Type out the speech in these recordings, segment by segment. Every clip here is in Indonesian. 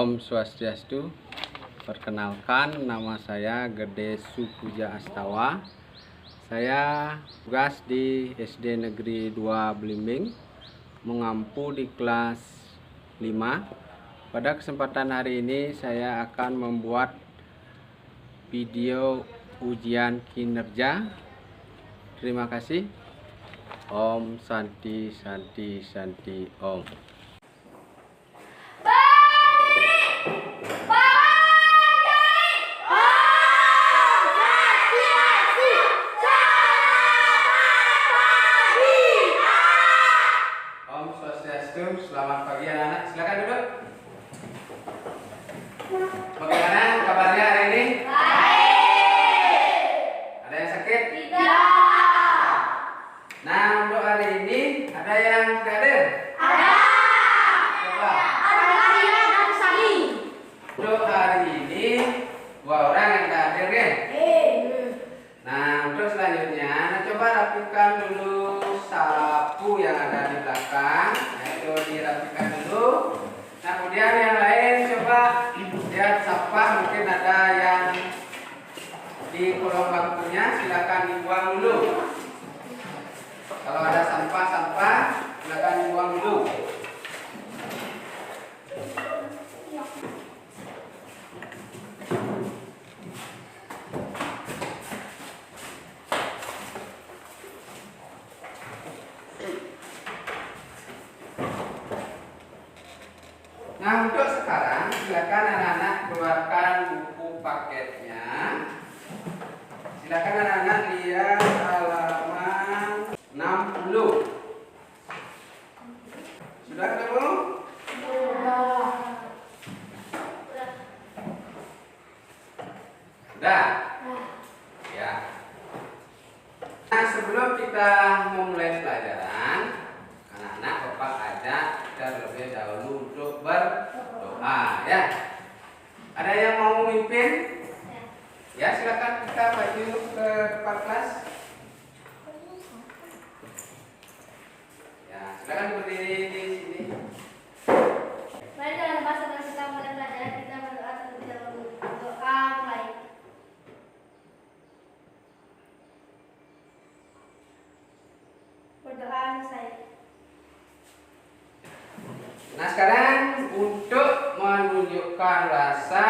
Om Swastiastu. Perkenalkan, nama saya Gede Supuja Astawa. Saya tugas di SD Negeri 2 Blimbing, mengampu di kelas 5. Pada kesempatan hari ini saya akan membuat video ujian kinerja. Terima kasih. Om Santi Santi Santi Om. Selamat pagi anak-anak, silakan duduk. Bagaimana kabarnya hari ini? Baik. Ada yang sakit? Tidak. Nah, untuk hari ini ada yang tidak hadir? Ada. Coba. Ada Maria dan Sali. Untuk hari ini 2 orang yang tidak hadir ya? Nah, untuk selanjutnya, coba rapikan dulu sapu yang ada di belakang. Itu dirapikan dulu. Nah, kemudian yang lain coba lihat sampah, mungkin ada yang di kolong bangkunya, silakan dibuang dulu. Kalau ada sampah silakan dibuang dulu. Nah, untuk sekarang silakan anak-anak keluarkan buku paketnya. Silakan anak-anak lihat halaman 60. Sudah ketemu? Sudah? Ya. Nah, sebelum kita memulai pelajaran, anak-anak Bapak ajak terlebih dahulu untuk berdoa ya. Ada yang mau memimpin? Ya, silakan kita maju ke depan kelas. Ya, silakan berdiri di sini. Mari dalam bahasa kita mulai belajar, kita berdoa terlebih dahulu. Doa mulai. Berdoa selesai. Nah, sekarang untuk menunjukkan rasa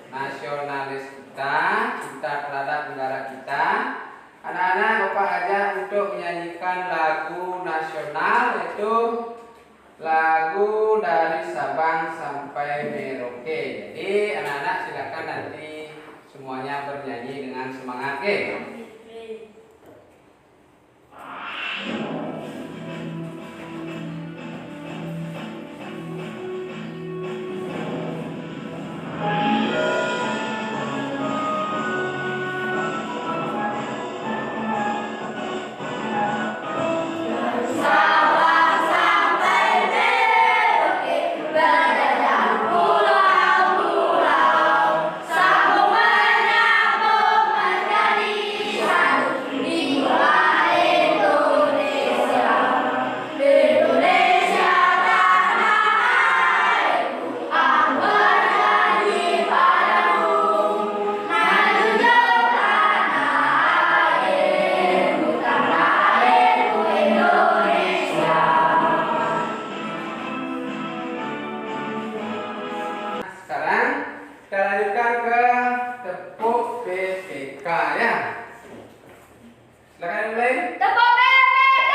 nasionalis kita, cinta terhadap negara kita, anak-anak Bapak ajak untuk menyanyikan lagu nasional, yaitu lagu dari Sabang sampai Merauke. Jadi anak-anak silakan nanti semuanya bernyanyi dengan semangat. Kita lanjutkan ke tepuk PPK ya. Silakan mulai. Tepuk PPK.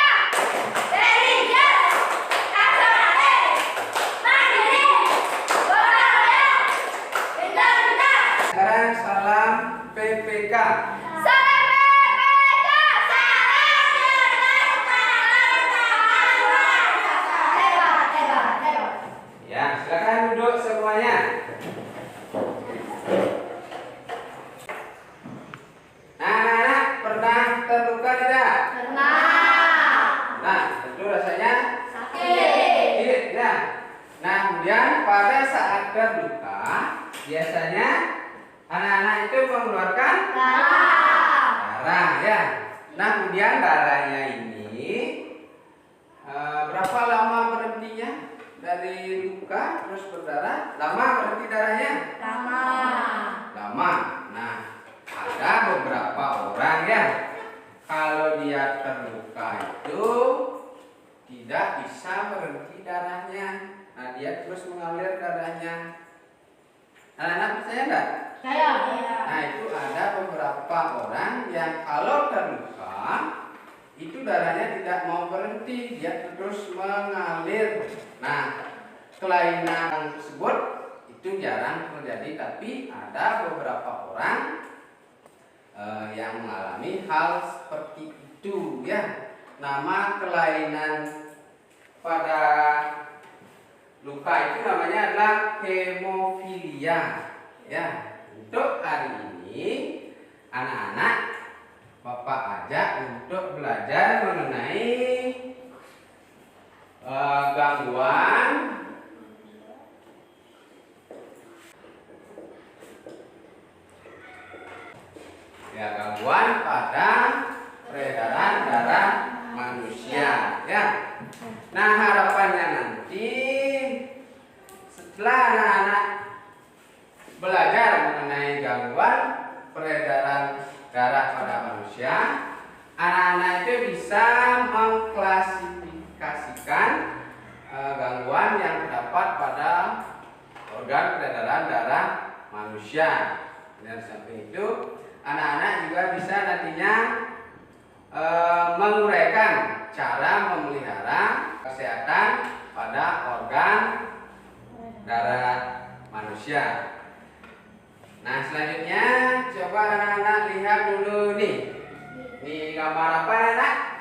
Religius, nasionalis, mandiri, berkarya, integritas. Sekarang salam PPK. Salam PPK. Hebat. Ya, silakan duduk semuanya. Anak-anak pernah terluka tidak? Pernah. Nah, tentu rasanya Sakit. ya. Nah, kemudian pada saat terluka, biasanya anak-anak itu mengeluarkan darah ya. Nah, kemudian darahnya ini berapa lama berhentinya dari luka? terus berdarah, lama berarti darahnya? Lama. Lama. Nah, ada beberapa orang ya, kalau dia terluka itu tidak bisa berhenti darahnya. Nah, dia terus mengalir darahnya. Anak-anak percaya enggak? Saya. Nah, itu ada beberapa orang yang kalau terluka itu darahnya tidak mau berhenti, dia terus mengalir. Nah, kelainan tersebut itu jarang terjadi, tapi ada beberapa orang yang mengalami hal seperti itu ya. Nama kelainan pada luka itu namanya adalah hemofilia ya. Untuk hari ini anak-anak Bapak ajak untuk belajar mengenai gangguan pada peredaran darah manusia ya. Nah, harapannya nanti setelah anak-anak belajar mengenai gangguan peredaran darah pada manusia, anak-anak itu bisa mengklasifikasikan gangguan yang terdapat pada organ peredaran darah manusia. Dan samping itu, anak-anak juga bisa nantinya menguraikan cara memelihara kesehatan pada organ darah manusia. Nah, selanjutnya coba anak-anak lihat dulu nih. Ini gambar apa anak?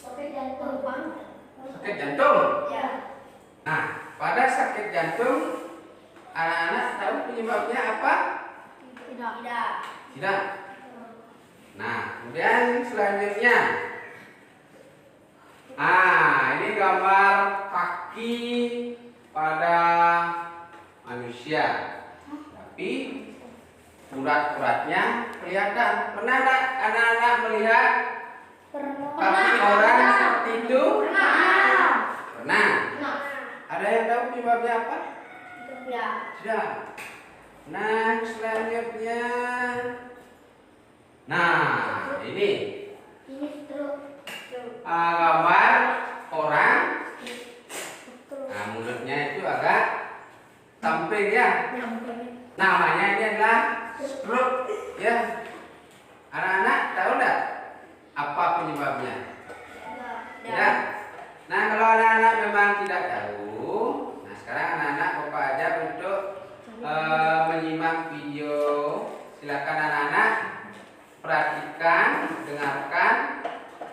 Sakit jantung. Sakit jantung. Ya. Nah, pada sakit jantung anak-anak tahu penyebabnya apa? Tidak. Tidak. Nah, kemudian selanjutnya. Ini gambar kaki pada manusia. Tapi urat-uratnya kelihatan. Pernah tak anak-anak melihat kaki orang seperti itu? Pernah. Ada yang tahu penyebabnya apa? Tidak. Nah, selanjutnya. Nah, ini gambar orang. Nah, mulutnya itu agak samping ya. Namanya ini adalah stroke ya. Anak-anak tahu enggak apa penyebabnya? Ya. Nah, kalau anak-anak memang tidak tahu, nah sekarang anak-anak Bapak ajak untuk menyimak video. Silakan anak-anak perhatikan, dengarkan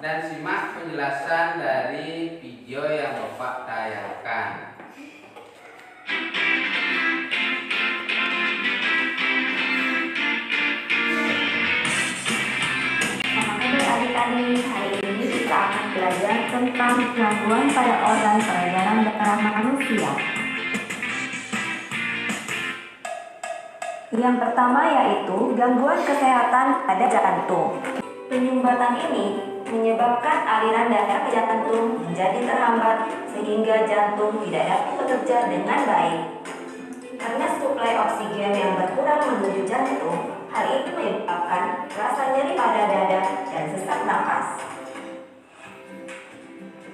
dan simak penjelasan dari video yang Bapak tayangkan. Adik-adik, hari ini kita akan belajar tentang gangguan pada organ peredaran darah manusia. Yang pertama yaitu gangguan kesehatan pada jantung. Penyumbatan ini menyebabkan aliran darah ke jantung menjadi terhambat sehingga jantung tidak dapat bekerja dengan baik. Karena suplai oksigen yang berkurang menuju jantung, hal itu menyebabkan rasa nyeri pada dada dan sesak napas.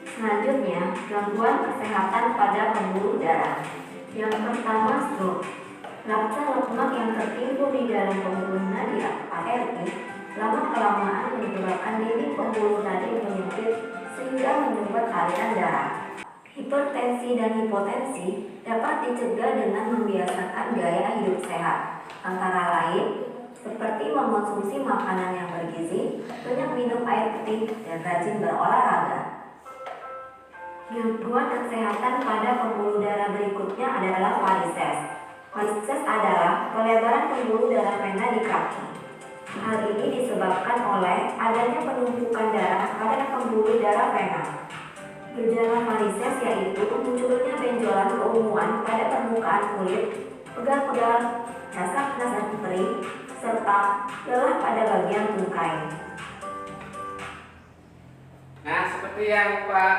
Selanjutnya, gangguan kesehatan pada pembuluh darah. Yang pertama, stroke. Lapsa lemak yang tertimbun di dalam pembuluh nadi arteri lama-kelamaan menyebabkan dinding pembuluh nadi menyempit sehingga menyumbat aliran darah. Hipertensi dan hipotensi dapat dicegah dengan membiasakan gaya hidup sehat, antara lain seperti mengonsumsi makanan yang bergizi, banyak minum air putih, dan rajin berolahraga. Gangguan kesehatan pada pembuluh darah berikutnya adalah varises. Varises adalah pelebaran pembuluh darah vena di kaki. Hal ini disebabkan oleh adanya penumpukan darah pada pembuluh darah vena. Gejala varises yaitu munculnya benjolan keunguan pada permukaan kulit, pegal-pegal, nasak-nasak perih, serta lelah pada bagian tungkai. Nah, seperti yang Pak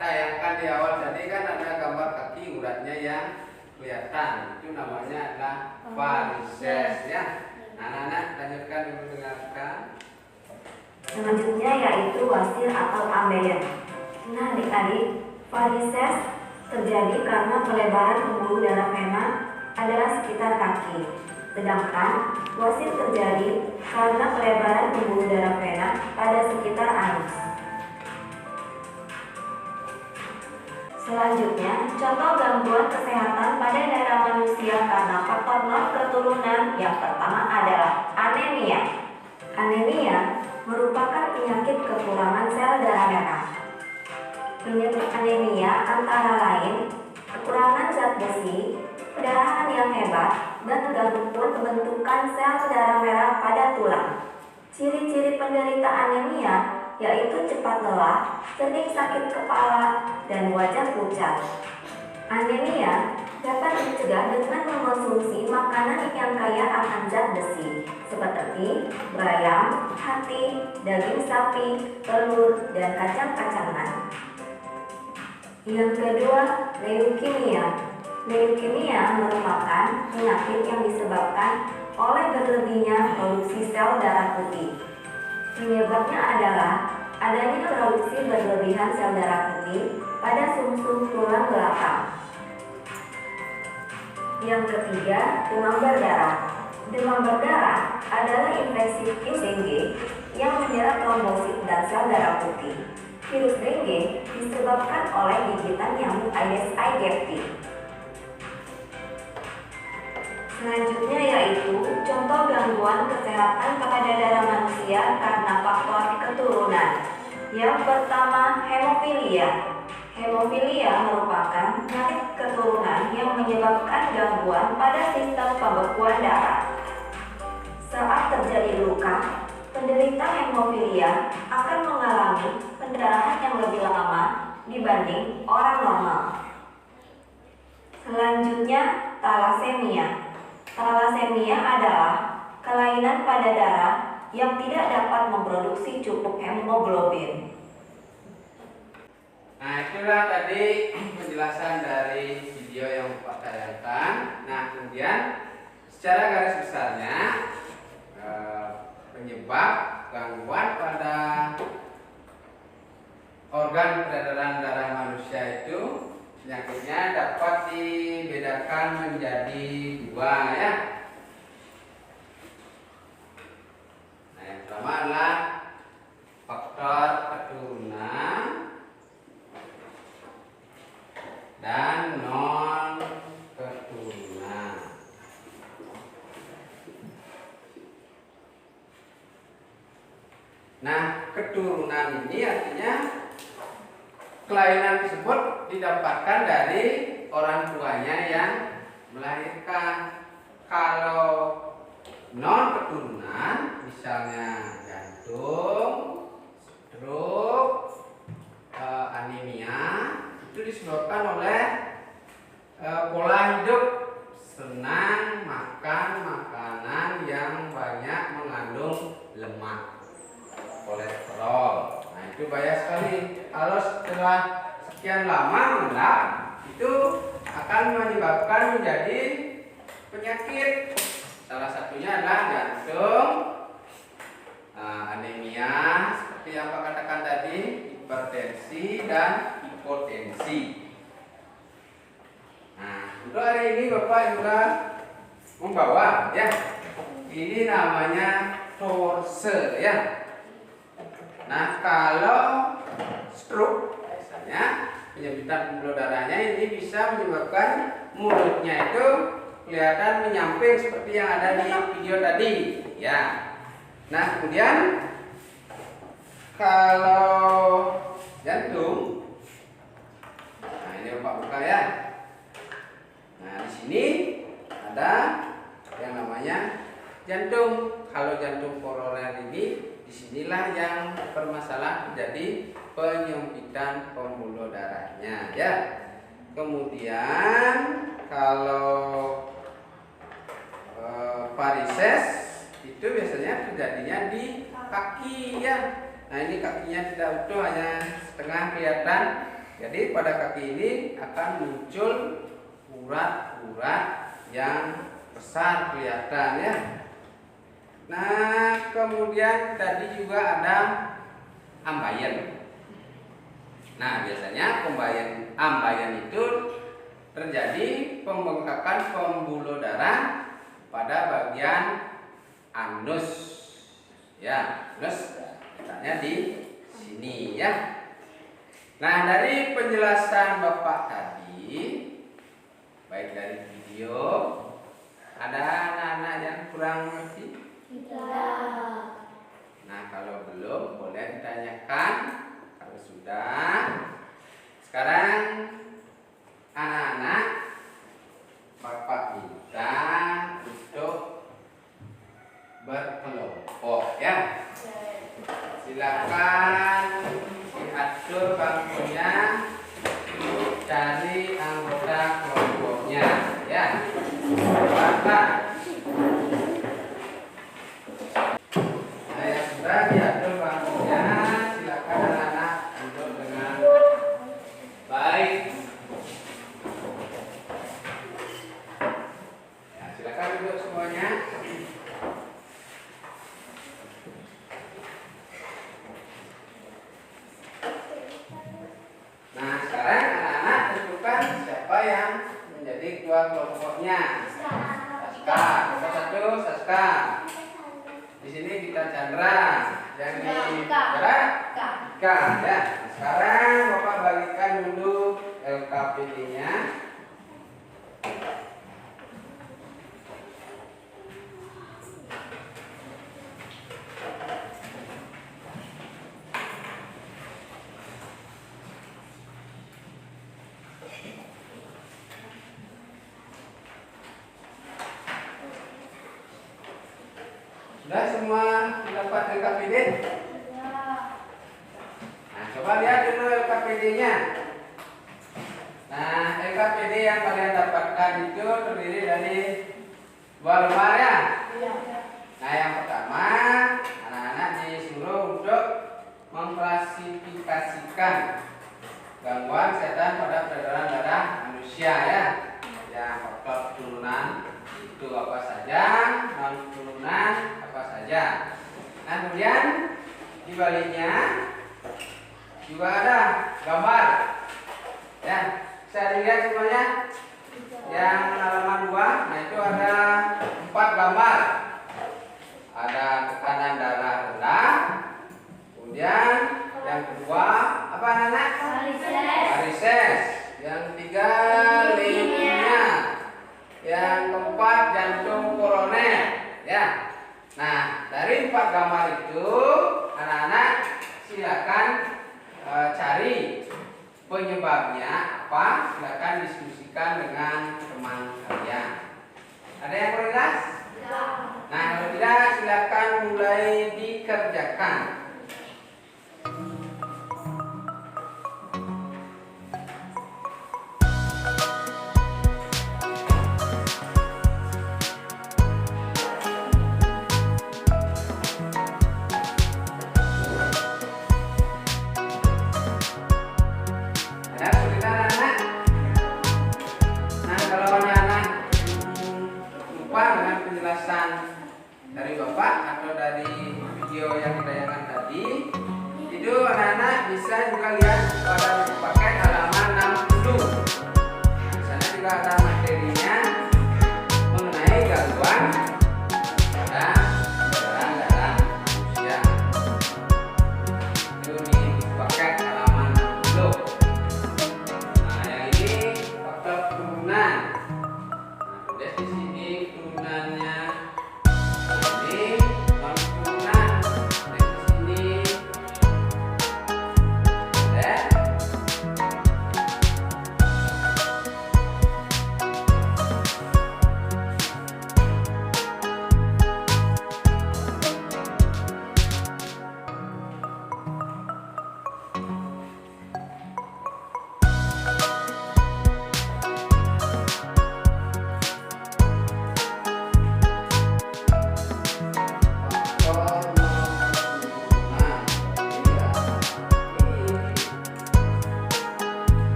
tayangkan di awal tadi kan ada gambar kaki uratnya yang kelihatan, itu namanya adalah varises ya. Nah, anak-anak lanjutkan dulu dengarkan. Selanjutnya yaitu wasir atau ambeien. Nah, adik-adik, varises terjadi karena pelebaran pembuluh darah vena adalah sekitar kaki. Sedangkan wasir terjadi karena pelebaran pembuluh darah vena pada sekitar anus. Selanjutnya, contoh gangguan kesehatan pada darah manusia karena faktor non keturunan yang pertama adalah anemia. Anemia merupakan penyakit kekurangan sel darah merah. Penyebab anemia antara lain kekurangan zat besi, perdarahan yang hebat, dan gangguan pembentukan sel darah merah pada tulang. Ciri-ciri penderita anemia yaitu cepat lelah, sering sakit kepala, dan wajah pucat. Anemia dapat dicegah dengan mengonsumsi makanan yang kaya akan zat besi seperti bayam, hati, daging sapi, telur, dan kacang-kacangan. Yang kedua, leukemia. Leukemia merupakan penyakit yang disebabkan oleh berlebihnya produksi sel darah putih. Penyebabnya adalah adanya produksi berlebihan sel darah putih pada sumsum tulang belakang. Yang ketiga, demam berdarah. Demam berdarah adalah infeksi virus dengue yang menyerang trombosit dan sel darah putih. Virus dengue disebabkan oleh gigitan nyamuk Aedes aegypti. Selanjutnya yaitu contoh gangguan kesehatan pada darah manusia karena faktor keturunan. Yang pertama, hemofilia. Hemofilia merupakan penyakit keturunan yang menyebabkan gangguan pada sistem pembekuan darah. Saat terjadi luka, penderita hemofilia akan mengalami pendarahan yang lebih lama dibanding orang normal. Selanjutnya, thalassemia. Thalassemia adalah kelainan pada darah yang tidak dapat memproduksi cukup hemoglobin. Nah, itulah tadi penjelasan dari video yang Bapak tayangkan. Nah, kemudian secara garis besarnya penyebab gangguan pada organ peredaran darah manusia itu penyakitnya dapat dibedakan menjadi dua ya. Nah, yang pertama adalah faktor keturunan dan non keturunan. Nah, keturunan ini artinya kelainan tersebut didapatkan dari orang tuanya yang melahirkan. Kalau non keturunan, misalnya jantung, stroke, anemia, itu disebabkan oleh pola hidup senang makan makanan yang banyak mengandung lemak, kolesterol. Nah, itu bahaya sekali. Kalau setelah sekian lama enggak, itu akan menyebabkan menjadi penyakit. Salah satunya adalah jantung, anemia, seperti yang Pak katakan tadi, hipertensi dan hipotensi. Nah, untuk hari ini Bapak juga membawa ya. Ini namanya torse ya. Nah, kalau stroke biasanya penyempitan pembuluh darahnya ini bisa menyebabkan mulutnya itu kelihatan menyamping seperti yang ada di video tadi ya. Nah, kemudian kalau jantung, nah ini Bapak buka ya. Nah, di sini ada yang namanya jantung. Kalau jantung koroner ini, disinilah yang bermasalah menjadi penyempitan pembuluh darahnya ya. Kemudian kalau varises itu biasanya terjadinya di kaki ya. Nah, ini kakinya tidak utuh, hanya setengah kelihatan. Jadi pada kaki ini akan muncul urat urat yang besar kelihatan ya. Nah, kemudian tadi juga ada ambayan. Nah, biasanya ambayan itu terjadi pembengkakan pembuluh darah pada bagian anus. Ya, anus letaknya di sini ya. Nah, dari penjelasan Bapak tadi, baik dari video, ada anak-anak yang kurang mengerti? Tidak. Nah, kalau belum boleh ditanyakan. Kalau sudah, sekarang anak-anak Bapak minta untuk berkelompok ya. Silakan diatur bangkunya, cari anggota kelompoknya ya. Bapak. Saya sudah diatur bangkunya, silakan anak-anak duduk dengan baik. Ya, silakan duduk semuanya. Nah, sekarang anak-anak tentukan siapa yang menjadi ketua kelompoknya. Saska, satu Saska. Di sini kita Chandra, yang di barat Ika ya. Sekarang Bapak bagikan dulu LKPD-nya. Sudah semua mendapat LKPD? Nah, coba lihat dulu LKPD-nya. Nah, LKPD yang kalian dapatkan itu terdiri dari 2 lembar ya. Nah, yang pertama, anak-anak disuruh untuk mengklasifikasikan gangguan kesehatan pada peredaran darah manusia ya. Yang faktor keturunan itu apa saja, non keturunan apa saja. Nah, kemudian di baliknya juga ada gambar ya. Bisa dilihat semuanya yang halaman 2. Nah, itu ada 4 gambar. Ada tekanan darah rendah, kemudian yang kedua apa anak? Varises. Yang ketiga leukemia. Yang keempat jantung koroner ya. Nah, dari 4 gambar itu anak-anak silakan cari penyebabnya apa. Silakan diskusikan dengan teman kalian. Ada yang kurang jelas? Nah, kalau tidak silakan mulai dikerjakan. Dari Bapak atau dari video yang ditayangkan tadi, itu anak-anak bisa juga lihat pada paket halaman 60. Di sana juga ada materinya mengenai gangguan pada peredaran darah manusia. Itu di paket halaman 60. Nah, yang ini faktor keturunan. Nah, di sini turunannya.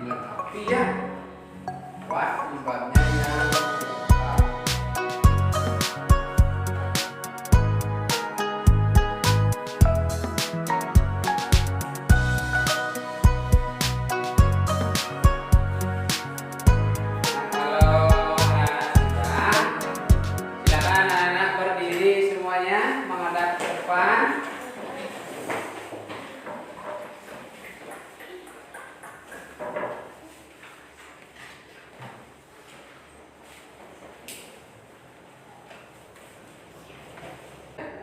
dilengkapi ya. Wah, ibaratnya yang lengkap. Silakan anak-anak berdiri semuanya menghadap ke depan.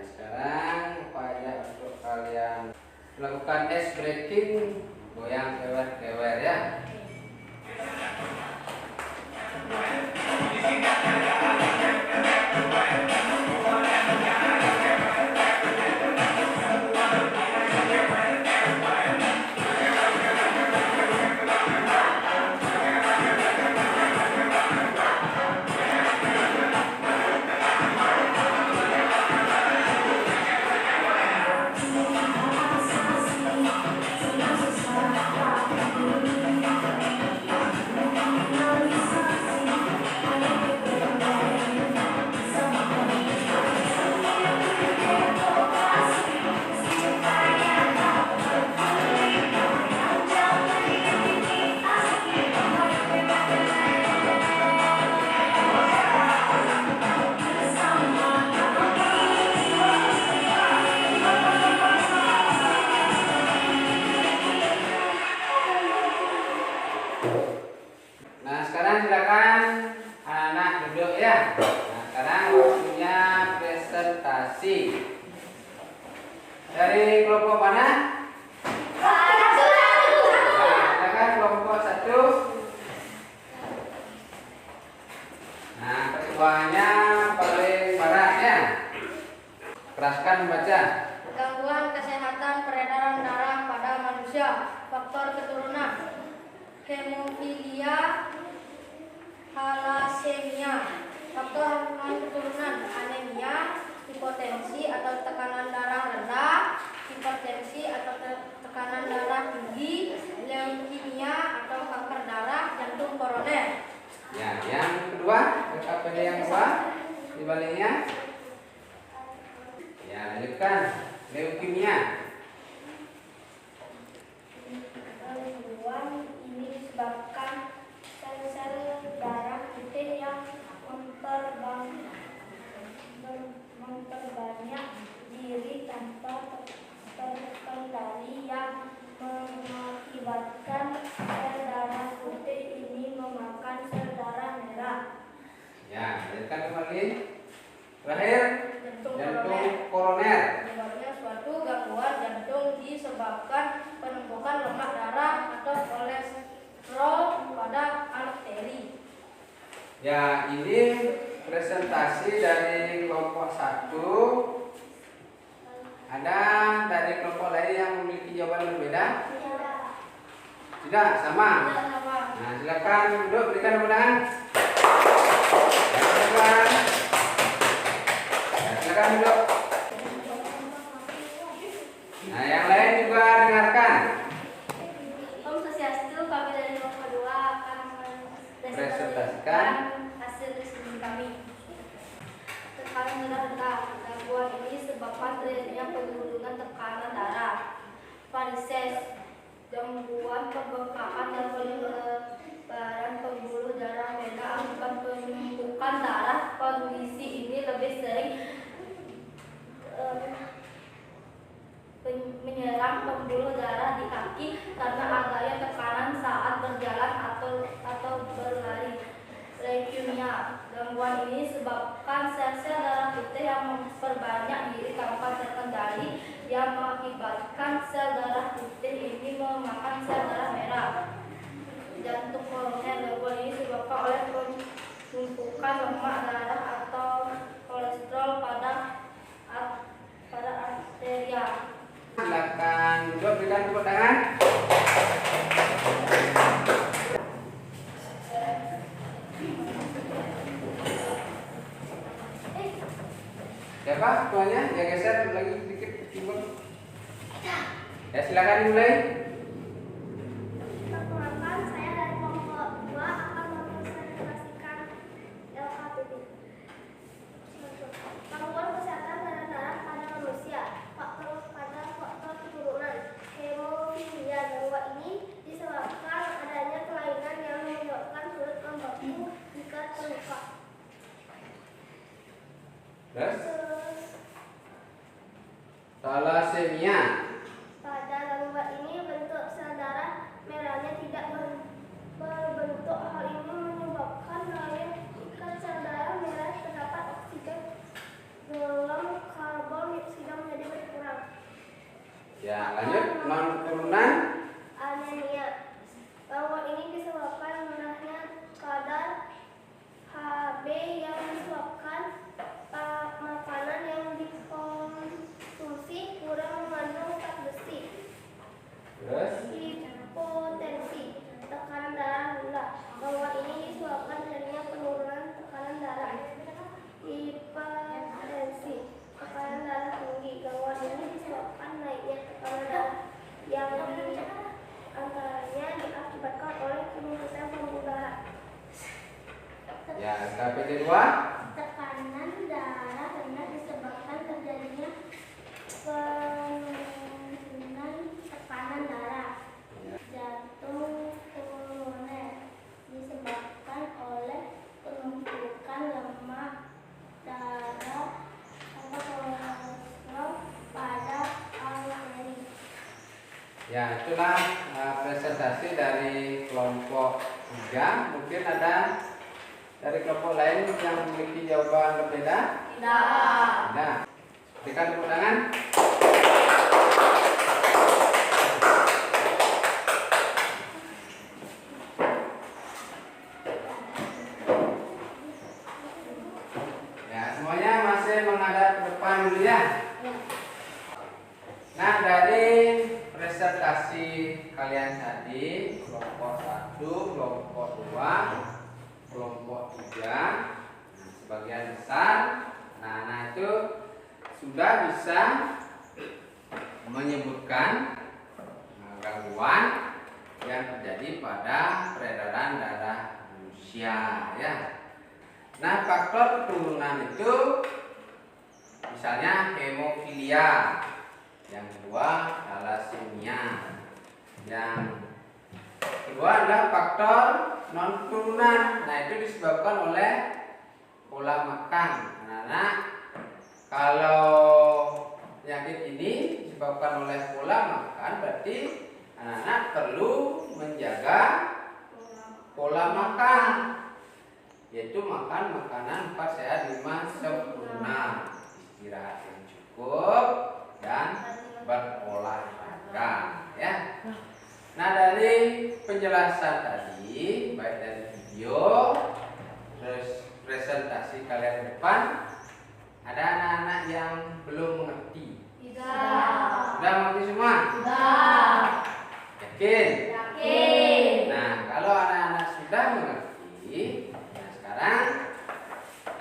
Sekarang upaya untuk kalian melakukan ice breaking, goyang kewer-kewer ya. Nah, sekarang silakan anak-anak duduk ya. Nah, sekarang waktunya presentasi. Dari kelompok mana? Nah, silakan kelompok 1. Nah, ketuanya paling barat ya. Keraskan membaca. Gangguan kesehatan peredaran darah pada manusia, faktor keturunan, hemofilia, halasemia, faktor non-keturunan, anemia, hipotensi atau tekanan darah rendah, hipertensi atau tekanan darah tinggi, leukemia atau kanker darah, jantung koroner. Ya, yang kedua, apa yang kedua? Di baliknya. Ya, lanjutkan. Leukemia. Gangguan ini disebabkan sel-sel darah putih yang memperbanyak diri tanpa terkendali yang mengakibatkan sel darah putih ini memakan sel darah merah. Ya, lanjutkan kembali. Terakhir, Jantung jantung koroner. Penyebabnya suatu gangguan jantung disebabkan penumpukan lemak darah atau kolesterol pada arteri. Ya, ini presentasi dari kelompok 1. Ada dari kelompok lain yang memiliki jawaban berbeda? Tidak, sama. Nah, silakan duduk, berikan tepuk tangan. Ya, silakan. Ya, silakan duduk. Nah, yang lain juga dengarkan. Om Swastiastu, kami dari kelompok 2 akan Presentasikan hasil diskusi kami. Tekanan darah rendah. Gangguan ini disebabkan terjadinya penurunan tekanan darah. Varises. Gangguan pembengkakan dan penyebaran pembuluh darah vena akibat penumpukan darah. Kondisi ini lebih sering menyerang pembuluh darah di kaki karena adanya tekanan saat berjalan atau berlari. Leukemia. Gangguan ini disebabkan sel-sel darah putih yang memperbanyak diri tanpa terkendali yang mengakibatkan sel darah putih ini memakan sel darah merah. Jantung koroner. Gangguan ini disebabkan oleh penumpukan lemak darah atau kolesterol pada arteria. Silakan duduk, berikan tepuk tangan. Siapa ketuanya? Ya, geser lagi sedikit ke keyboard. Ya, silakan mulai. Perkenalkan, saya Ya, KPT2 tekanan darah rendah disebabkan terjadinya penurunan tekanan darah. Jantung koroner disebabkan oleh penumpukan lemak darah atau kolesterol pada arteri. Ya, itulah presentasi dari kelompok 3. Mungkin ada dari kelompok lain yang memiliki jawaban berbeda? Tidak. Tidak. Berikan tepuk tangan. Ya, semuanya masih menghadap ke depan dulu ya. Nah, dari presentasi kalian tadi, kelompok 1, kelompok 2, kelompok 3, sebagian besar anak-anak itu sudah bisa menyebutkan gangguan yang terjadi pada peredaran darah manusia ya. Nah, faktor keturunan itu misalnya hemofilia, yang kedua thalassemia, yang kedua adalah faktor non turunan. Nah, itu disebabkan oleh pola makan anak-anak. Kalau penyakit ini disebabkan oleh pola makan, berarti anak-anak perlu menjaga pola makan, yaitu makan makanan 4 sehat 5 sempurna, istirahat yang cukup, dan berolahraga ya. Nah, dari penjelasan tadi, baik dari video terus presentasi kalian depan, ada anak-anak yang belum mengerti? Tidak. Sudah mengerti semua? Tidak. Yakin? Yakin. Nah, kalau anak-anak sudah mengerti, nah sekarang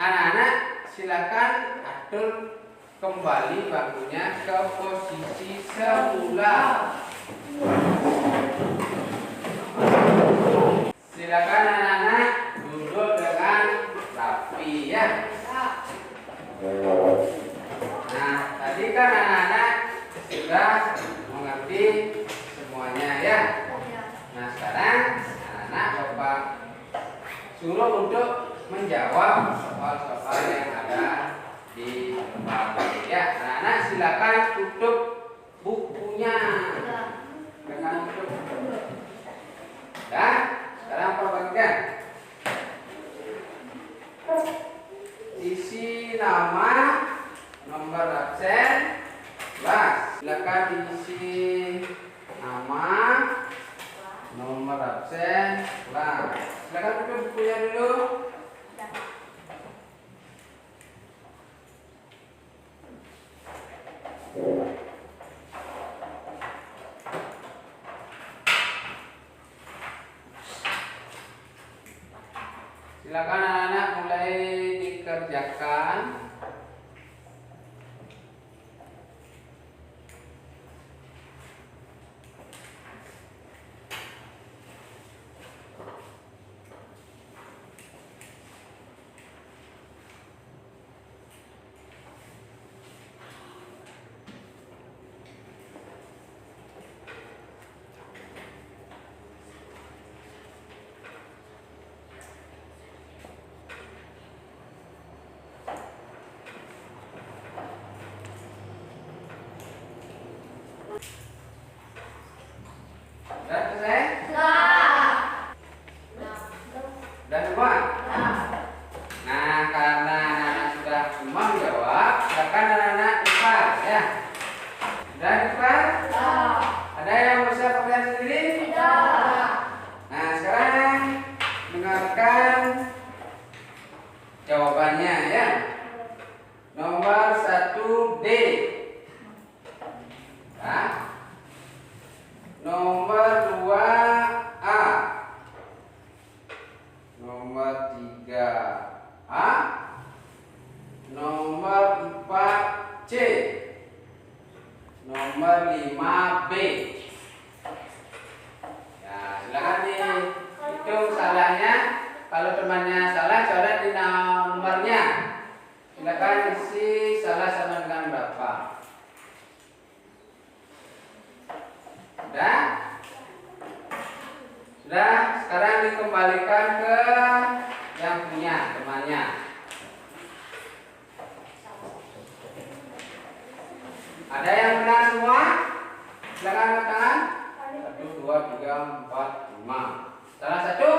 anak-anak silakan atur kembali bangkunya ke posisi semula. Silakan anak-anak duduk dengan rapi ya. Nah, tadi kan anak-anak sudah mengerti semuanya ya. Nah, sekarang anak-anak Bapak suruh untuk menjawab soal-soal yang ada di depan ya. Anak-anak silakan tutup bukunya. Silakan tutup. Dan sekarang apa bagian? Isi nama, nomor absen, kelas. Silakan diisi nama, nomor absen, kelas. Silakan tutup bukunya dulu. Silakan anak-anak mulai dikerjakan. Sudah, sekarang dikembalikan ke yang punya temannya. Ada yang benar semua? Silakan angkat tangan. 1, 2, 3, 4, 5. Salah satu?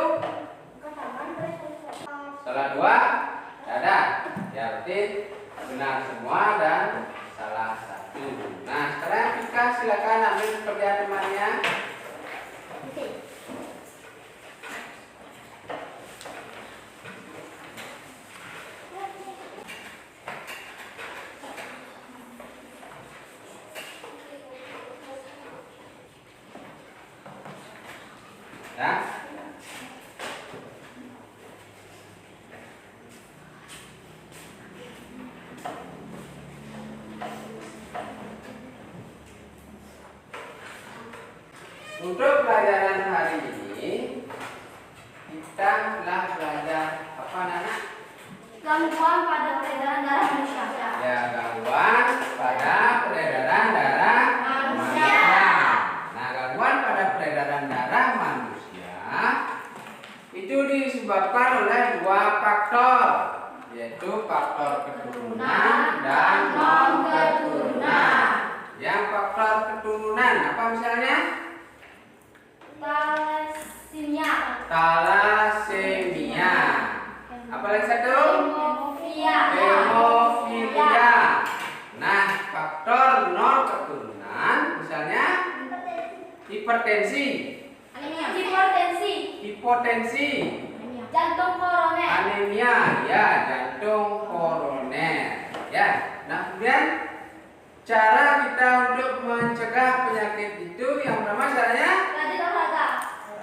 Salah dua? Tidak ada. Ya berarti benar semua dan salah satu. Nah sekarang Vika silakan ambil pekerjaan temannya. Ya. Untuk pelajaran hari ini kita telah belajar apa Nana? Gangguan pada peredaran darah manusia. Ya, gangguan pada peredaran darah Manusia. Nah, gangguan pada peredaran darah manusia itu disebabkan oleh dua faktor, yaitu faktor keturunan dan non keturunan. Yang faktor keturunan apa misalnya? Thalassemia. Apalagi satu? Hemofilia. Nah, faktor non keturunan misalnya hipertensi, hipotensi, jantung koroner, anemia, ya jantung koroner. Ya. Nah, kemudian cara kita untuk mencegah penyakit itu yang pertama caranya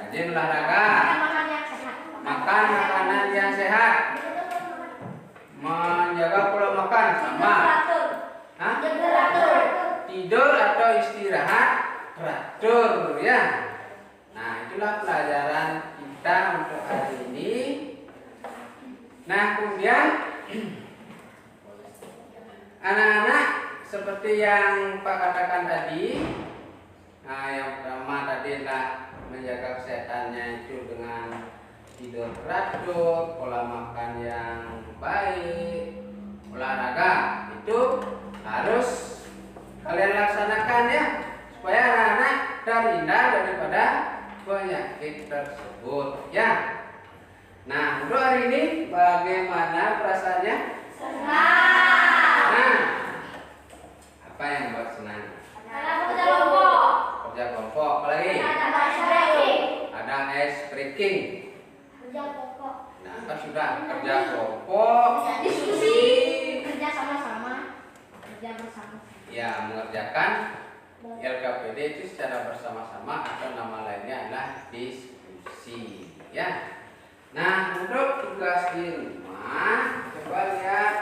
rajin olahraga, makan makanan yang sehat, menjaga pola makan sama, hah? Tidur atau istirahat teratur ya. Nah itulah pelajaran kita untuk hari ini. Nah kemudian anak-anak seperti yang Pak katakan tadi, nah yang pertama tadi adalah menjaga kesehatannya itu dengan tidur teratur, pola makan yang baik, olahraga itu harus kalian laksanakan ya, supaya anak-anak terhindar daripada penyakit tersebut ya. Nah untuk hari ini bagaimana perasaannya? senang, Nah, apa yang buat senang? Kerja kelompok, apa lagi? Ada ice breaking. Nah, kan sudah kerja kelompok, diskusi, kerja sama-sama, kerja bersama. ya mengerjakan LKPD itu secara bersama-sama atau nama lainnya adalah diskusi ya. Nah untuk tugas di rumah coba lihat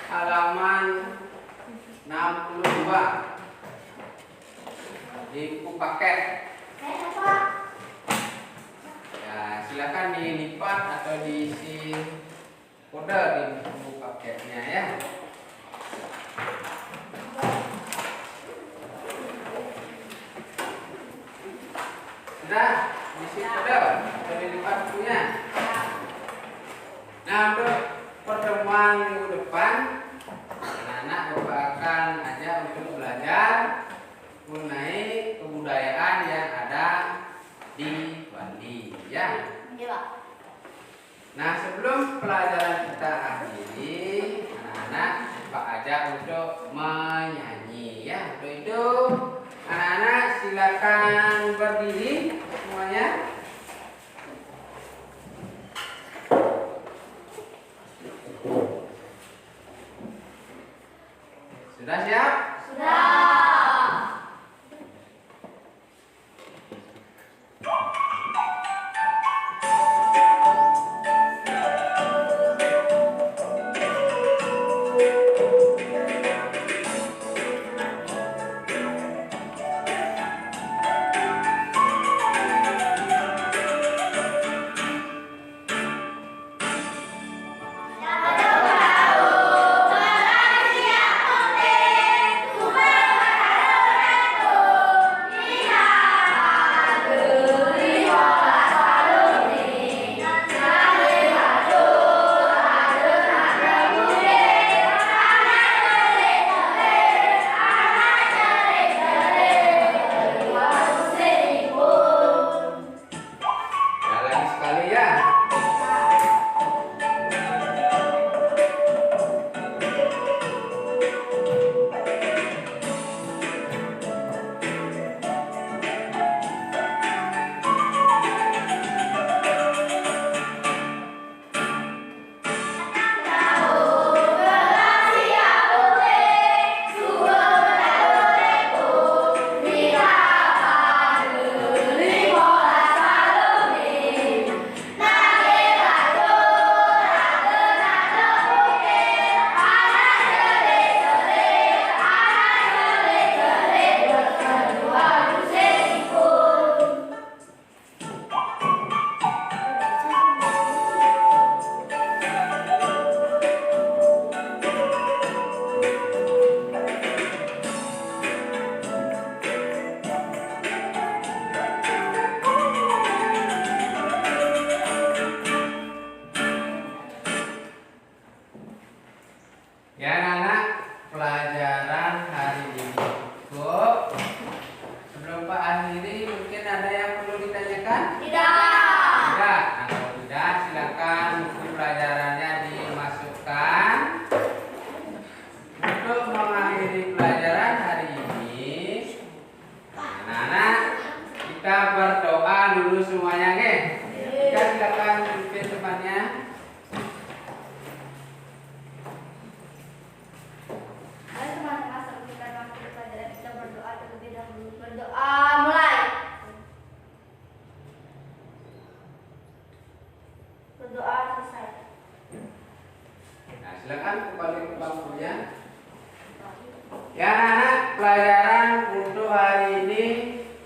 halaman 62 di buku paket. Ya silakan dilipat atau diisi kode di buku paketnya ya. Sudah diisi kode atau dilipat bukunya. Nah untuk pertemuan minggu depan anak-anak Bapak akan ajak untuk belajar mengenai kebudayaan yang ada di Bali ya. Nah sebelum pelajaran kita akhiri, anak-anak Pak ajak untuk menyanyi ya. Untuk itu anak-anak silakan berdiri semuanya. Sudah siap? Sudah. Ulangi sekali ya. Ya anak-anak, pelajaran hari ini cukup. Sebelum Pak akhiri, mungkin ada yang perlu ditanyakan? Tidak. Tidak. Nah, kalau tidak, silakan buku pelajarannya dimasukkan. Untuk mengakhiri pelajaran hari ini, anak-anak, kita berdoa dulu semuanya, oke? Kita silakan pimpin temannya. Ayo teman-teman, sebelum kita mengakhiri pelajaran kita berdoa terlebih dahulu. Berdoa mulai. Berdoa selesai. Nah, silakan kembali ke bangkunya. Ya anak-anak, pelajaran untuk hari ini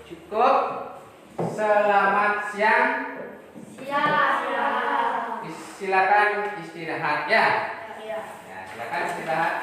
cukup. Selamat siang. Siap. Silakan istirahat ya. Ya. Ya, silakan istirahat.